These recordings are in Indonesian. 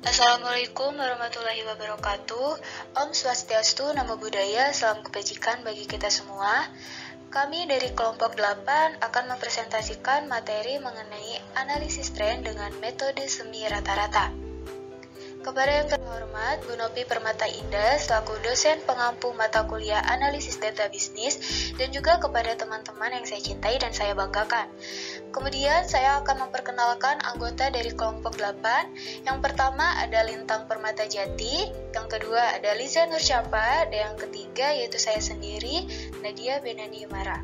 Assalamualaikum warahmatullahi wabarakatuh. Om Swastiastu, Namo Buddhaya, salam kebajikan bagi kita semua. Kami dari kelompok 8 akan mempresentasikan materi mengenai analisis tren dengan metode semi rata-rata. Kepada yang terhormat, Bu Nopi Permata Indah selaku dosen pengampu mata kuliah analisis data bisnis, dan juga kepada teman-teman yang saya cintai dan saya banggakan. Kemudian saya akan memperkenalkan anggota dari kelompok 8. Yang pertama ada Lintang Permata Jati, yang kedua ada Liza Nursyapa, dan yang ketiga yaitu saya sendiri, Nadia Benani Mara.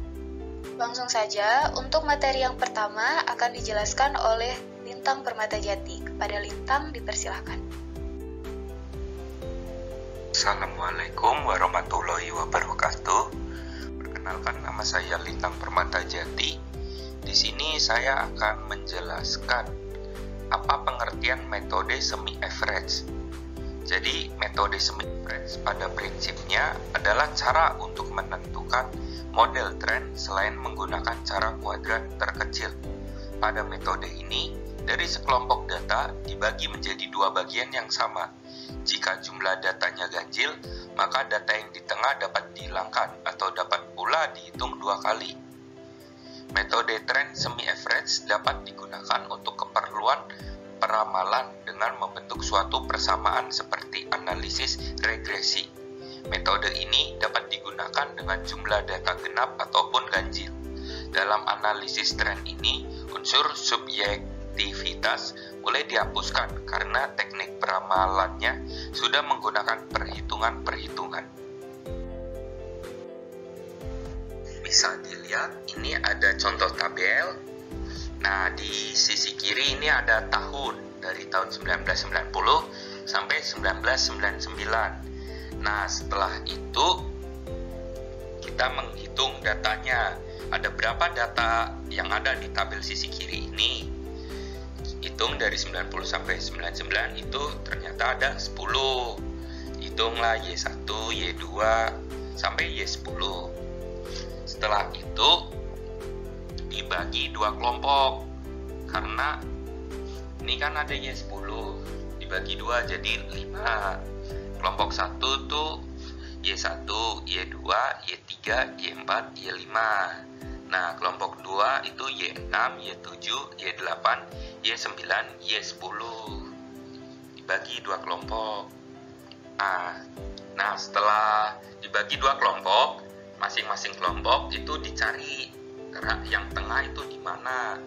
Langsung saja, untuk materi yang pertama akan dijelaskan oleh Lintang Permata Jati. Kepada Lintang dipersilahkan. Assalamualaikum warahmatullahi wabarakatuh. Perkenalkan, nama saya Lintang Permata Jati. Di sini saya akan menjelaskan apa pengertian metode semi average. Jadi, metode semi average pada prinsipnya adalah cara untuk menentukan model tren selain menggunakan cara kuadrat terkecil. Pada metode ini, dari sekelompok data dibagi menjadi dua bagian yang sama. Jika jumlah datanya ganjil, maka data yang di tengah dapat dihilangkan atau dapat pula dihitung dua kali. Metode tren semi average dapat digunakan untuk keperluan peramalan dengan membentuk suatu persamaan seperti analisis regresi. Metode ini dapat digunakan dengan jumlah data genap ataupun ganjil. Dalam analisis tren ini, unsur subjektivitas boleh dihapuskan karena teknik peramalannya sudah menggunakan perhitungan-perhitungan. Bisa dilihat, ini ada contoh tabel. Nah, di sisi kiri ini ada tahun dari tahun 1990 sampai 1999. Nah, setelah itu kita menghitung datanya. Ada berapa data yang ada di tabel sisi kiri ini? Hitung dari 90 sampai 99 itu ternyata ada 10. Hitunglah Y1, Y2 sampai Y10. Setelah itu dibagi dua kelompok. Karena ini kan ada Y10, dibagi dua jadi 5. Kelompok 1 tuh Y1, Y2, Y3, Y4, Y5. Nah, kelompok 2 itu Y6, Y7, Y8, Y9, Y10. Dibagi dua kelompok. Nah, setelah dibagi dua kelompok, masing-masing kelompok itu dicari gerak yang tengah itu di mana.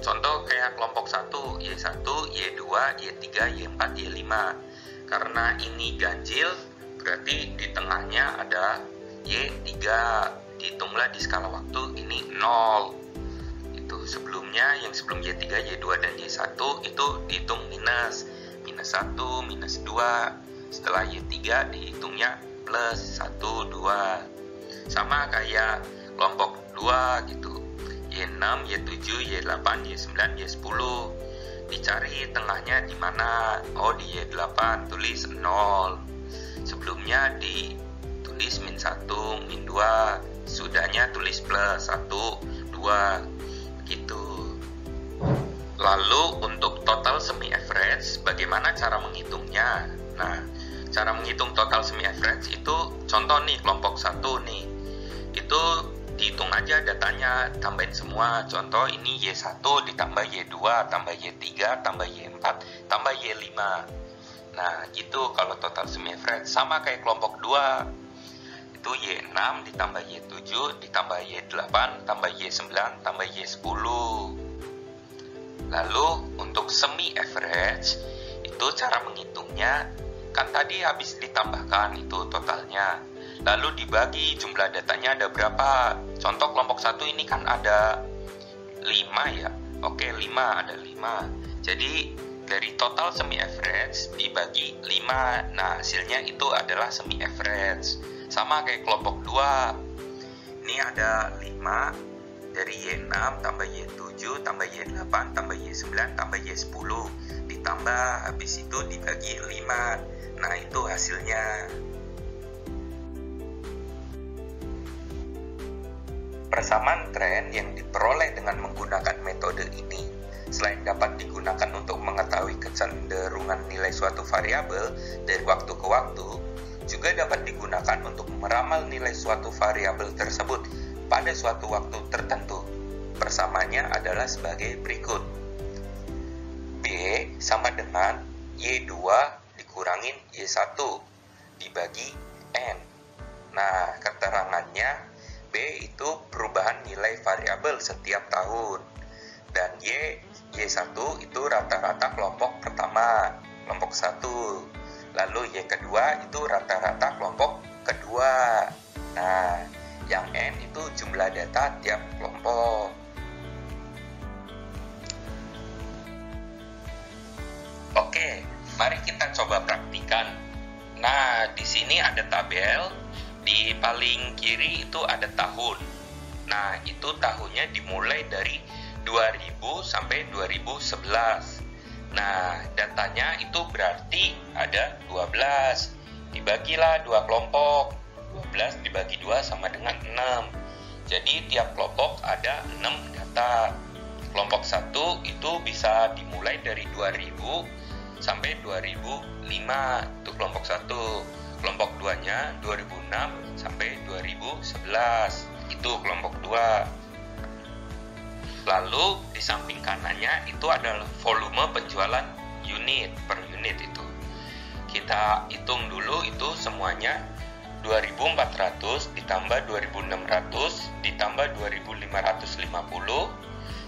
Contoh kayak kelompok 1, Y1, Y2, Y3, Y4, Y5. Karena ini ganjil, berarti di tengahnya ada Y3. Dihitunglah di skala waktu ini 0. Itu sebelumnya, yang sebelum Y3, Y2 dan Y1 itu dihitung minus 1, minus 2. Setelah Y3 dihitungnya plus 1, 2. Sama kayak kelompok 2 gitu. Y6, Y7, Y8, Y9, Y10. Dicari tengahnya di mana? Oh, di Y8, tulis 0. Sebelumnya ditulis min 1, min 2. Sudahnya tulis plus 1, 2, gitu. Lalu untuk total semi average, bagaimana cara menghitungnya? Nah, cara menghitung total semi average itu contoh nih kelompok 1 nih. Itu dihitung aja datanya, tambahin semua. Contoh ini Y1 ditambah Y2, tambah Y3, tambah Y4, tambah Y5. Nah, gitu kalau total semi average. Sama kayak kelompok 2. Itu Y6 ditambah Y7 ditambah Y8 tambah Y9 tambah Y10. Lalu untuk semi average itu cara menghitungnya kan tadi habis ditambahkan itu totalnya, lalu dibagi jumlah datanya ada berapa. Contoh kelompok 1 ini kan ada 5 ya. Oke, 5 ada 5. Jadi dari total semi average dibagi 5. Nah, hasilnya itu adalah semi average. Sama kayak kelompok 2. Ini ada 5 dari Y6 tambah Y7 tambah Y8 tambah Y9 tambah Y10 ditambah habis itu dibagi 5. Nah, itu hasilnya. Persamaan tren yang diperoleh dengan menggunakan metode ini selain dapat digunakan untuk mengetahui kecenderungan nilai suatu variabel dari waktu ke waktu juga dapat digunakan untuk meramal nilai suatu variabel tersebut pada suatu waktu tertentu. Persamanya adalah sebagai berikut. B sama dengan Y2 dikurangin Y1 dibagi N. Nah, keterangannya B itu perubahan nilai variabel setiap tahun. Dan Y1 itu rata-rata kelompok pertama, kelompok 1. Lalu Y kedua itu rata-rata kelompok kedua. Nah, yang N itu jumlah data tiap kelompok. Oke, mari kita coba praktikan. Nah, di sini ada tabel. Di paling kiri itu ada tahun. Nah, itu tahunnya dimulai dari 2000 sampai 2011. Nah, datanya itu berarti ada 12. Dibagilah dua kelompok. 12 dibagi 2 sama dengan 6. Jadi tiap kelompok ada 6 data. Kelompok 1 itu bisa dimulai dari 2000 sampai 2005. Itu kelompok 1. Kelompok 2-nya 2006 sampai 2011. Itu kelompok 2. Lalu di samping kanannya itu adalah volume penjualan unit per unit itu. Kita hitung dulu itu semuanya 2400 ditambah 2600 ditambah 2550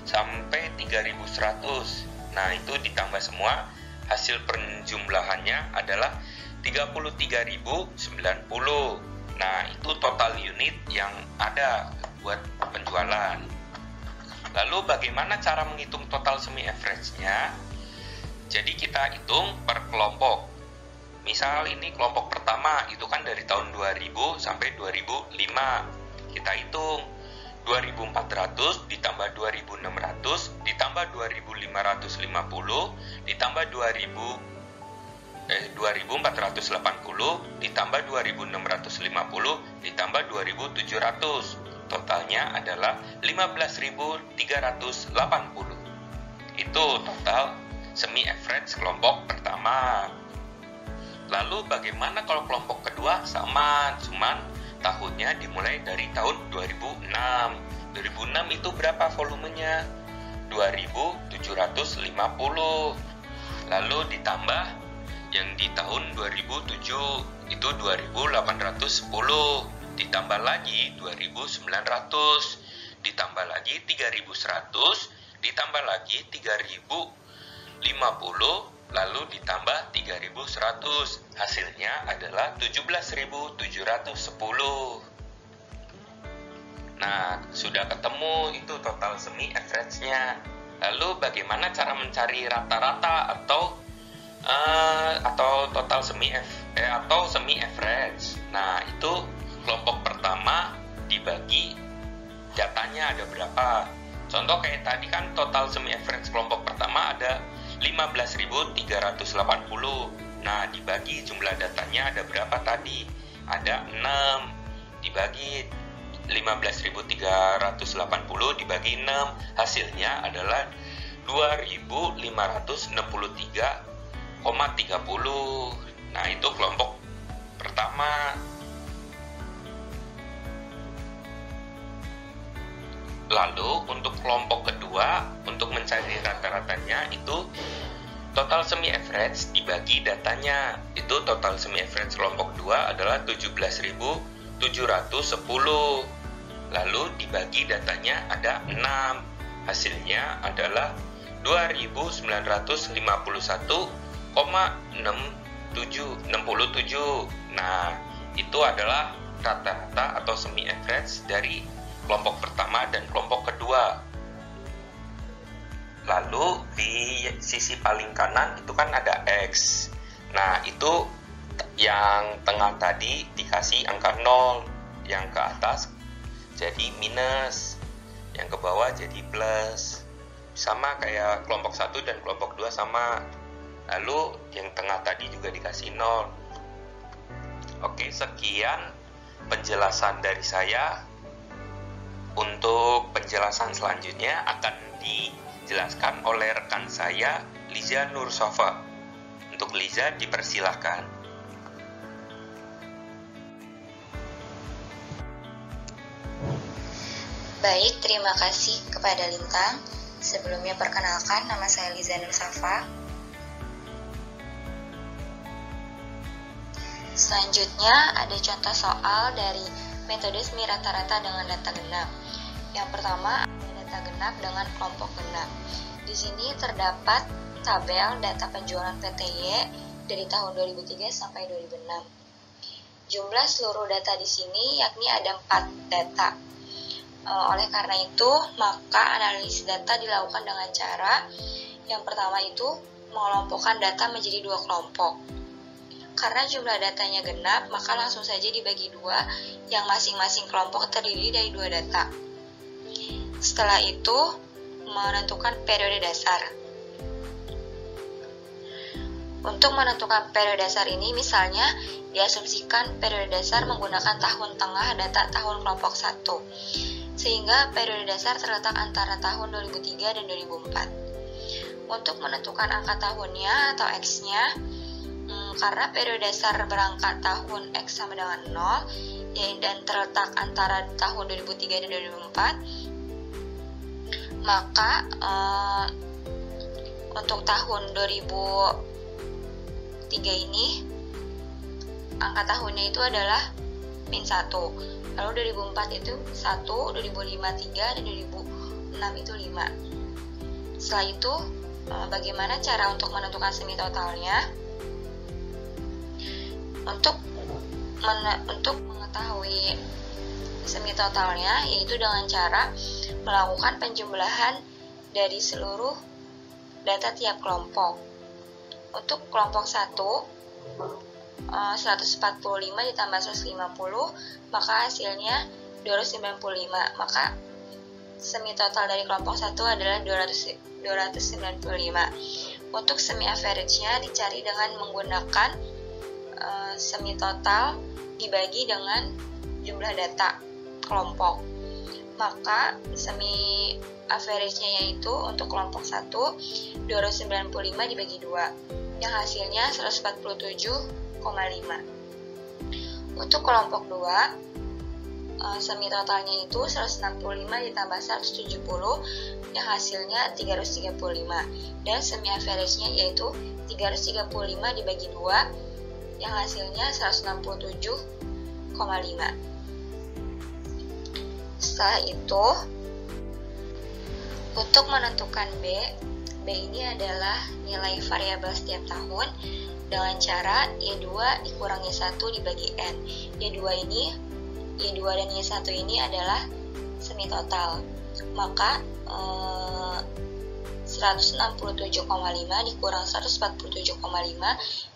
sampai 3100. Nah, itu ditambah semua, hasil penjumlahannya adalah 33.090. Nah, itu total unit yang ada buat penjualan. Lalu bagaimana cara menghitung total semi average-nya? Jadi kita hitung per kelompok. Misal ini kelompok pertama itu kan dari tahun 2000 sampai 2005. Kita hitung 2400 ditambah 2600 ditambah 2550 ditambah 2480 ditambah 2650 ditambah 2700. Totalnya adalah 15.380. Itu total semi average kelompok pertama. Lalu bagaimana kalau kelompok kedua? Sama, cuman tahunnya dimulai dari tahun 2006. 2006 itu berapa volumenya? 2750. Lalu ditambah yang di tahun 2007 itu 2810. Ditambah lagi 2900, ditambah lagi 3100, ditambah lagi 3050, lalu ditambah 3100. Hasilnya adalah 17.710. Nah, sudah ketemu itu total semi average-nya. Lalu bagaimana cara mencari rata-rata atau total semi average? Nah, itu kelompok pertama dibagi datanya ada berapa. Contoh kayak tadi kan total semi average kelompok pertama ada 15.380. Nah, dibagi jumlah datanya ada berapa tadi? Ada 6. Dibagi 15.380 dibagi 6. Hasilnya adalah 2.563,30. Nah, itu kelompok pertama. Lalu untuk kelompok kedua, untuk mencari rata-ratanya itu total semi average dibagi datanya. Itu total semi average kelompok 2 adalah 17.710. Lalu dibagi datanya ada 6. Hasilnya adalah 2.951,67. Nah, itu adalah rata-rata atau semi average dari kelompok pertama dan kelompok kedua. Lalu di sisi paling kanan itu kan ada X. Nah, itu yang tengah tadi dikasih angka 0, yang ke atas jadi minus, yang ke bawah jadi plus. Sama kayak kelompok 1 dan kelompok 2 sama. Lalu yang tengah tadi juga dikasih 0. Oke, sekian penjelasan dari saya. Untuk penjelasan selanjutnya akan dijelaskan oleh rekan saya, Liza Nursofa. Untuk Untuk Liza, dipersilahkan. Baik, terima kasih kepada Lintang. Sebelumnya perkenalkan, nama saya Liza Nursafa. Selanjutnya ada contoh soal dari metode semi rata-rata dengan data genap. Yang pertama ada data genap dengan kelompok genap. Di sini terdapat tabel data penjualan PTY dari tahun 2003 sampai 2006. Jumlah seluruh data di sini yakni ada 4 data. Oleh karena itu, maka analisis data dilakukan dengan cara yang pertama itu mengelompokkan data menjadi 2 kelompok. Karena jumlah datanya genap, maka langsung saja dibagi 2 yang masing-masing kelompok terdiri dari 2 data. Setelah itu, menentukan periode dasar. Untuk menentukan periode dasar ini, misalnya diasumsikan periode dasar menggunakan tahun tengah data tahun kelompok 1. Sehingga periode dasar terletak antara tahun 2003 dan 2004. Untuk menentukan angka tahunnya atau X-nya, karena periode dasar berangkat tahun X sama dengan 0 dan terletak antara tahun 2003 dan 2004, maka untuk tahun 2003 ini angka tahunnya itu adalah -1. Lalu 2004 itu 1, 2005 3, dan 2006 itu 5. Setelah itu, bagaimana cara untuk menentukan semi totalnya? Untuk mengetahui semi totalnya, yaitu dengan cara melakukan penjumlahan dari seluruh data tiap kelompok. Untuk kelompok 1, 145 ditambah 150, maka hasilnya 295. Maka semi total dari kelompok 1 adalah 295. Untuk semi average-nya dicari dengan menggunakan semi total dibagi dengan jumlah data kelompok. Maka semi average-nya yaitu untuk kelompok 1 295 dibagi 2 yang hasilnya 147,5. Untuk kelompok 2, semi totalnya itu 165 ditambah 170 yang hasilnya 335, dan semi average-nya yaitu 335 dibagi 2 yang hasilnya 167,5. Setelah itu, untuk menentukan B ini adalah nilai variabel setiap tahun dengan cara Y2 dikurangi 1 dibagi N. Y2 dan Y1 ini adalah semi total. Maka 167,5 dikurang 147,5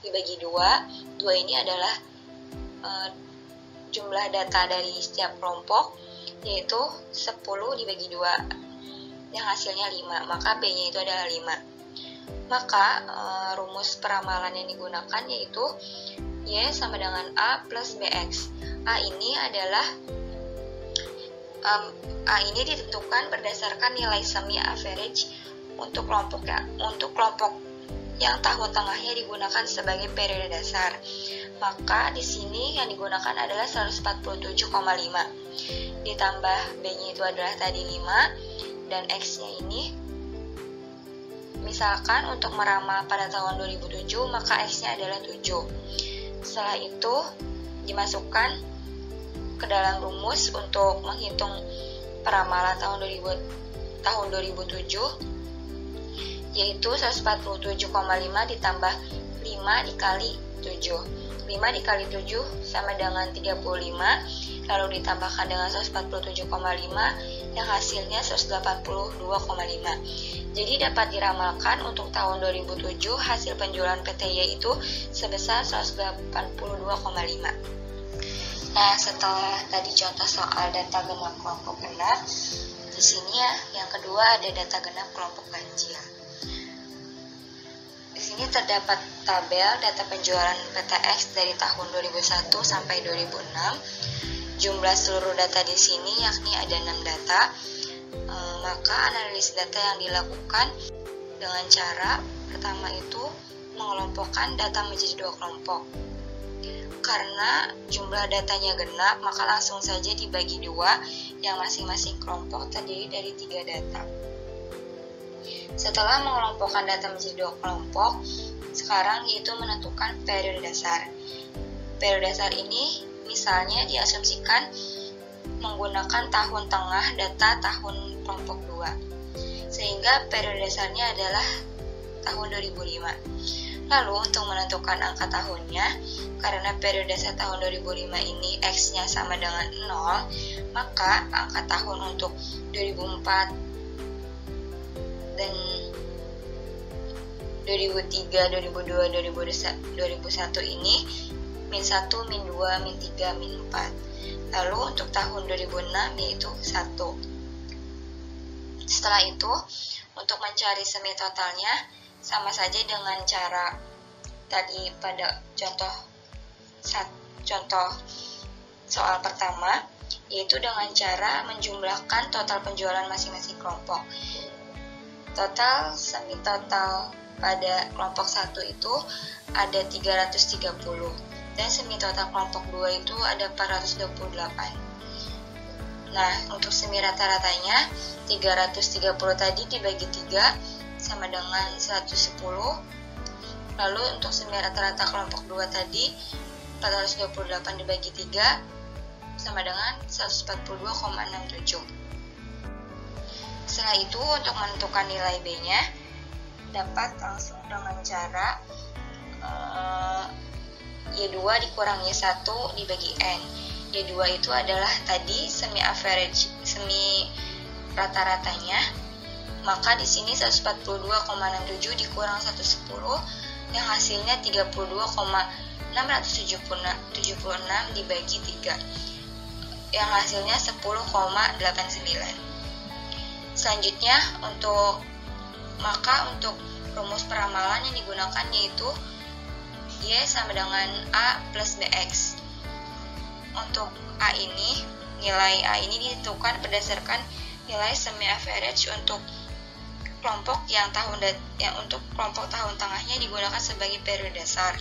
dibagi 2 ini adalah jumlah data dari setiap kelompok, yaitu 10 dibagi 2 yang hasilnya 5, maka B-nya itu adalah 5. Maka rumus peramalan yang digunakan yaitu Y sama dengan A plus BX. A ini ditentukan berdasarkan nilai semi average untuk kelompok yang tahun tengahnya digunakan sebagai periode dasar. Maka di sini yang digunakan adalah 147,5 ditambah B-nya itu adalah tadi 5, dan X-nya ini misalkan untuk meramal pada tahun 2007, maka X-nya adalah 7. Setelah itu dimasukkan ke dalam rumus untuk menghitung peramalan tahun 2007, yaitu 147,5 ditambah 5 dikali 7. 5 dikali 7 sama dengan 35, lalu ditambahkan dengan 147,5 yang hasilnya 182,5. Jadi dapat diramalkan untuk tahun 2007 hasil penjualan PTY itu sebesar 182,5. Nah, setelah tadi contoh soal data genap kelompok genap, di sini ya yang kedua ada data genap kelompok ganjil. Di sini terdapat tabel data penjualan PTX dari tahun 2001 sampai 2006. Jumlah seluruh data di sini yakni ada 6 data. Maka analisis data yang dilakukan dengan cara pertama itu mengelompokkan data menjadi 2 kelompok. Karena jumlah datanya genap, maka langsung saja dibagi 2 yang masing-masing kelompok terdiri dari 3 data. Setelah mengelompokkan data menjadi 2 kelompok, sekarang yaitu menentukan periode dasar. Periode dasar ini misalnya diasumsikan menggunakan tahun tengah data tahun kelompok 2, sehingga periode dasarnya adalah tahun 2005. Lalu untuk menentukan angka tahunnya, karena periode dasar tahun 2005 ini X-nya sama dengan 0, maka angka tahun untuk 2004 dan 2003, 2002, 2001 ini min 1, min 2, min 3, min 4. Lalu untuk tahun 2006 yaitu 1. Setelah itu, untuk mencari semi totalnya, sama saja dengan cara tadi pada contoh soal pertama, yaitu dengan cara menjumlahkan total penjualan masing-masing kelompok. Total semi total pada kelompok 1 itu ada 330 dan semi total kelompok 2 itu ada 428. Nah, untuk semi rata-ratanya 330 tadi dibagi 3 sama dengan 110. Lalu untuk semi rata-rata kelompok 2 tadi 428 dibagi 3 sama dengan 142,67. Setelah itu untuk menentukan nilai B-nya dapat langsung dengan cara Y2 dikurangi 1 dibagi N. Y2 itu adalah tadi semi average, semi rata-ratanya. Maka di sini 142,67 dikurang 110 yang hasilnya 32,676 dibagi 3 yang hasilnya 10,89. Selanjutnya untuk rumus peramalan yang digunakan yaitu Y sama dengan A plus BX. Untuk A ini, nilai A ini ditentukan berdasarkan nilai semi average untuk kelompok untuk kelompok tahun tengahnya digunakan sebagai periode dasar.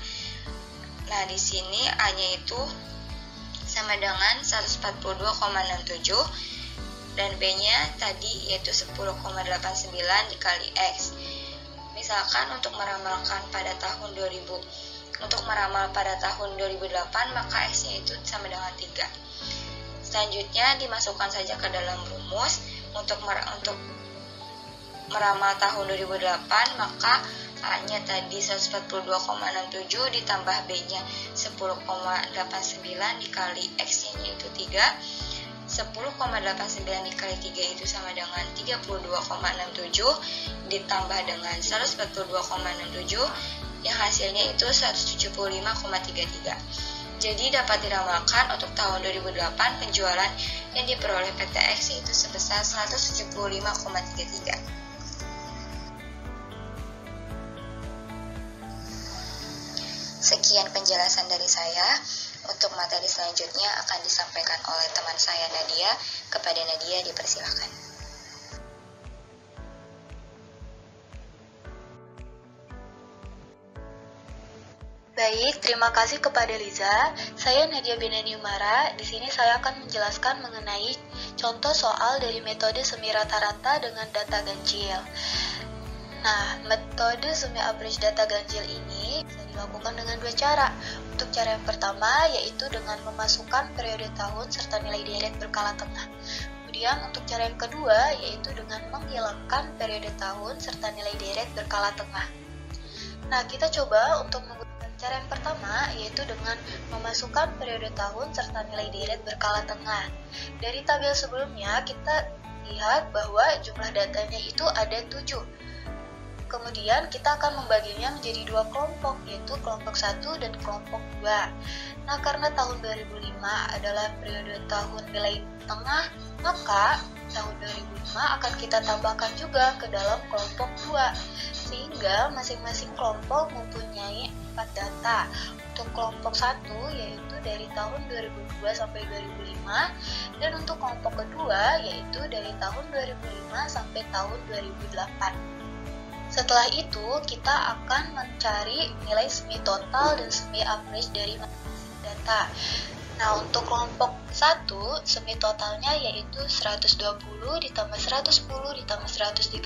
Nah, di sini A-nya itu sama dengan 142,67 dan B-nya tadi yaitu 10,89 dikali X. Misalkan untuk meramal pada tahun 2008 maka X-nya itu sama dengan 3. Selanjutnya dimasukkan saja ke dalam rumus untuk meramal tahun 2008 maka A-nya tadi 142,67 ditambah B-nya 10,89 dikali X-nya itu 3. 10,89 dikali 3 itu sama dengan 32,67 ditambah dengan 142,67 yang hasilnya itu 175,33. Jadi dapat diramalkan untuk tahun 2008 penjualan yang diperoleh PT X yaitu sebesar 175,33. Sekian penjelasan dari saya. Untuk materi selanjutnya akan disampaikan oleh teman saya Nadia. Kepada Nadia dipersilakan. Baik, terima kasih kepada Liza. Saya Nadia Benani Umara. Di sini saya akan menjelaskan mengenai contoh soal dari metode semi rata-rata dengan data ganjil. Nah, metode semi average data ganjil ini bisa dilakukan dengan 2 cara. Untuk cara yang pertama yaitu dengan memasukkan periode tahun serta nilai direct berkala tengah. Kemudian untuk cara yang kedua yaitu dengan menghilangkan periode tahun serta nilai direct berkala tengah. Nah, kita coba untuk menggunakan cara yang pertama yaitu dengan memasukkan periode tahun serta nilai direct berkala tengah. Dari tabel sebelumnya kita lihat bahwa jumlah datanya itu ada 7. Kemudian kita akan membaginya menjadi 2 kelompok, yaitu kelompok 1 dan kelompok 2. Nah, karena tahun 2005 adalah periode tahun nilai tengah, maka tahun 2005 akan kita tambahkan juga ke dalam kelompok 2, sehingga masing-masing kelompok mempunyai 4 data. Untuk kelompok 1 yaitu dari tahun 2002 sampai 2005, dan untuk kelompok kedua yaitu dari tahun 2005 sampai tahun 2008. Setelah itu, kita akan mencari nilai semi total dan semi average dari masing-masing data. Nah, untuk kelompok 1, semi totalnya yaitu 120 ditambah 110 ditambah 130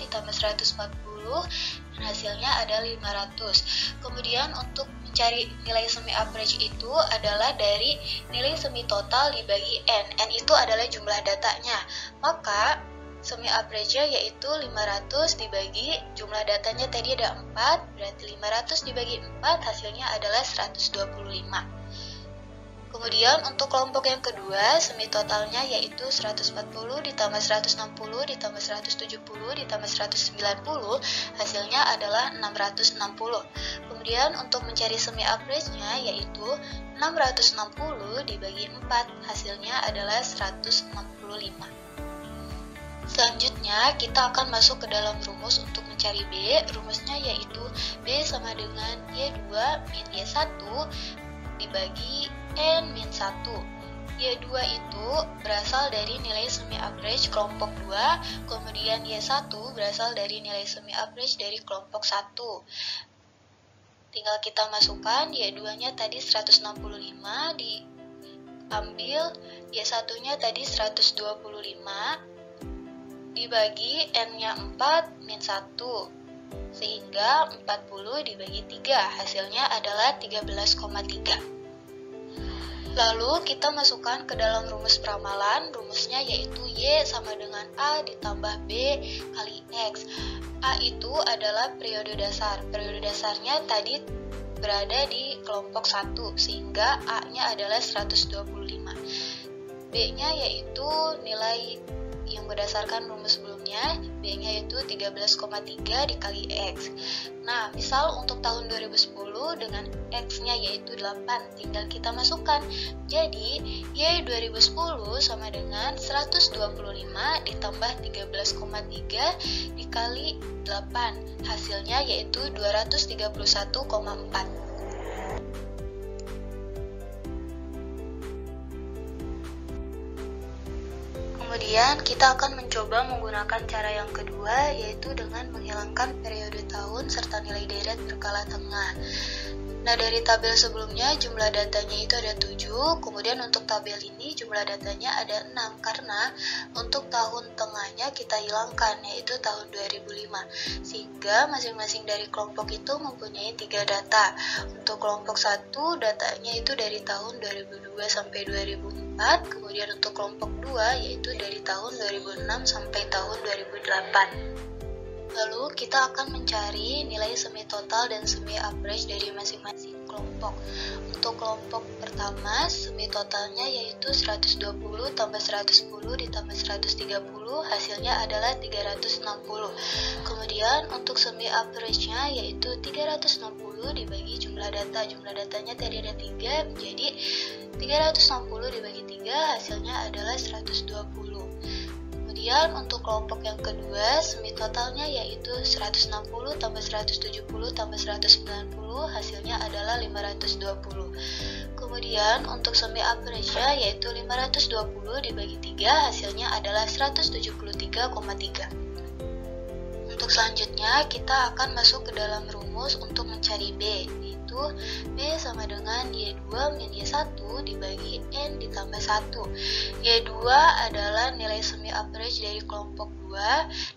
ditambah 140, dan hasilnya ada 500. Kemudian untuk mencari nilai semi average itu adalah dari nilai semi total dibagi N. N itu adalah jumlah datanya. Maka semi average-nya yaitu 500 dibagi jumlah datanya tadi ada 4, berarti 500 dibagi 4 hasilnya adalah 125. Kemudian untuk kelompok yang kedua, semi totalnya yaitu 140 ditambah 160 ditambah 170 ditambah 190, hasilnya adalah 660. Kemudian untuk mencari semi average-nya yaitu 660 dibagi 4, hasilnya adalah 165. Selanjutnya, kita akan masuk ke dalam rumus untuk mencari B. Rumusnya yaitu B sama dengan Y2 min Y1 dibagi N-1. Y2 itu berasal dari nilai semi average kelompok 2, kemudian Y1 berasal dari nilai semi average dari kelompok 1. Tinggal kita masukkan, Y2-nya tadi 165 diambil, Y1-nya tadi 125 dibagi N-nya 4 min 1, sehingga 40 dibagi 3, hasilnya adalah 13,3. Lalu kita masukkan ke dalam rumus peramalan, rumusnya yaitu Y sama dengan A ditambah B kali X. A itu adalah periode dasar. Periode dasarnya tadi berada di kelompok 1, sehingga A-nya adalah 125. B-nya yaitu nilai yang berdasarkan rumus sebelumnya, B-nya yaitu 13,3 dikali X. Nah, misal untuk tahun 2010 dengan X-nya yaitu 8, tinggal kita masukkan. Jadi, Y 2010 sama dengan 125 ditambah 13,3 dikali 8, hasilnya yaitu 231,4. Kemudian kita akan mencoba menggunakan cara yang kedua, yaitu dengan menghilangkan periode tahun serta nilai deret berkala tengah. Nah, dari tabel sebelumnya jumlah datanya itu ada 7, kemudian untuk tabel ini jumlah datanya ada 6, karena untuk tahun tengahnya kita hilangkan, yaitu tahun 2005, sehingga masing-masing dari kelompok itu mempunyai 3 data. Untuk kelompok 1, datanya itu dari tahun 2002 sampai 2004, kemudian untuk kelompok 2, yaitu dari tahun 2006 sampai tahun 2008. Lalu kita akan mencari nilai semi total dan semi average dari masing-masing kelompok. Untuk kelompok pertama, semi totalnya yaitu 120 tambah 110 ditambah 130, hasilnya adalah 360. Kemudian untuk semi average-nya yaitu 360 dibagi jumlah data. Jumlah datanya tadi ada 3, menjadi 360 dibagi 3, hasilnya adalah 120. Kemudian untuk kelompok yang kedua, semi totalnya yaitu 160 tambah 170 tambah 190, hasilnya adalah 520. Kemudian untuk semi average-nya yaitu 520 dibagi 3, hasilnya adalah 173,3. Untuk selanjutnya, kita akan masuk ke dalam rumus untuk mencari B, yaitu B sama dengan Y2 min Y1 dibagi N ditambah 1. Y2 adalah nilai semi average dari kelompok 2,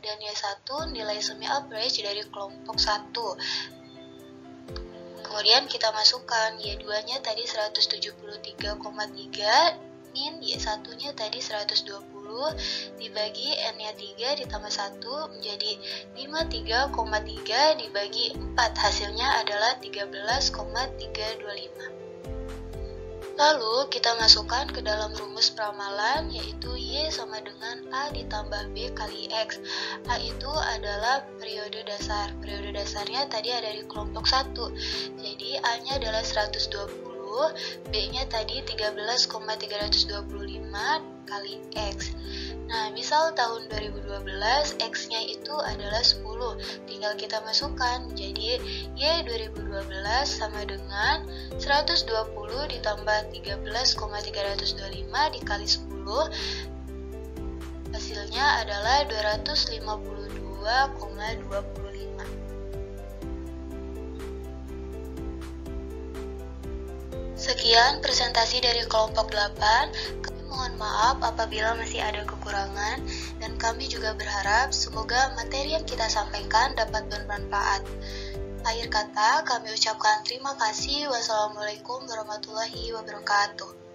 dan Y1 nilai semi average dari kelompok 1. Kemudian kita masukkan, Y2-nya tadi 173,3, min Y1-nya tadi 120, dibagi N-nya 3 ditambah 1 menjadi 53,3 dibagi 4, hasilnya adalah 13,325. Lalu kita masukkan ke dalam rumus peramalan, yaitu Y sama dengan A ditambah B kali X. A itu adalah periode dasar. Periode dasarnya tadi ada di kelompok 1, jadi A-nya adalah 120, B-nya tadi 13,325 kali X. Nah, misal tahun 2012, X-nya itu adalah 10. Tinggal kita masukkan, jadi Y 2012 sama dengan 120 ditambah 13,325 dikali 10. Hasilnya adalah 252,25. Sekian presentasi dari kelompok 8. Kami mohon maaf apabila masih ada kekurangan, dan kami juga berharap semoga materi yang kita sampaikan dapat bermanfaat. Akhir kata, kami ucapkan terima kasih. Wassalamualaikum warahmatullahi wabarakatuh.